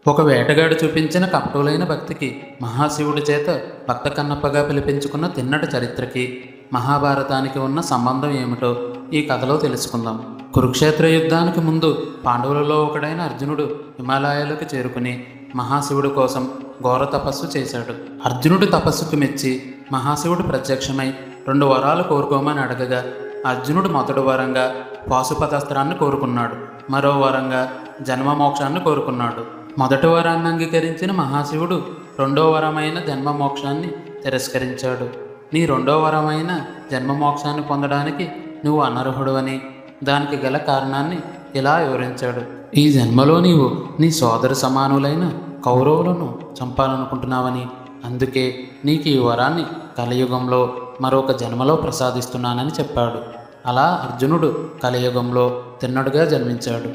ఒక వేటగాడు చూపించిన కపటులైన భక్తికి మహాశివుడి చేత భక్త కన్నప్పగా పిలిపించుకున్న తిన్నటి చరిత్రకి మహాభారతానికి ఉన్న సంబంధం ఏమిటో ఈ కథలో తెలుసుకుందాం. కురుక్షేత్ర యుద్ధానికి ముందు పాండవులలో ఒకడైన అర్జునుడు హిమాలయాలకు చేరుకుని మహాశివుడి కోసం ఘోర తపస్సు చేశాడు. అర్జునుడి తపస్సుకు మెచ్చి మహాశివుడు ప్రత్యక్షమై 2 వరాలు కోరుకోమని అడగగా అర్జునుడు మొదటి వరంగా పాశుపతాస్త్రాన్ని కోరుకున్నాడు. మరో వరంగా జన్మ మోక్షాన్ని కోరుకున్నాడు. మొదటి వరాన్ని అంగీకరించిన మహాశివుడు 2వ వరమైన జన్మ మోక్షాన్ని తిరస్కరించాడు. నీ 2వ వరమైన జన్మ మోక్షాన్ని పొందడానికి నువ్వు అనర్హుడు అని దానికి గల కారణాన్ని ఇలా వివరించాడు. ఈ జన్మలో నీవు నీ సోదరు సమానులైన కౌరవులను చంపాలనుకుంటున్నావని, అందుకే నీకు ఈ వరాన్ని కలియుగంలో మరొక జన్మలో ప్రసాదిస్తున్నానని చెప్పాడు. అలా అర్జునుడు కలియుగంలో తిన్నడుగా జన్మించాడు.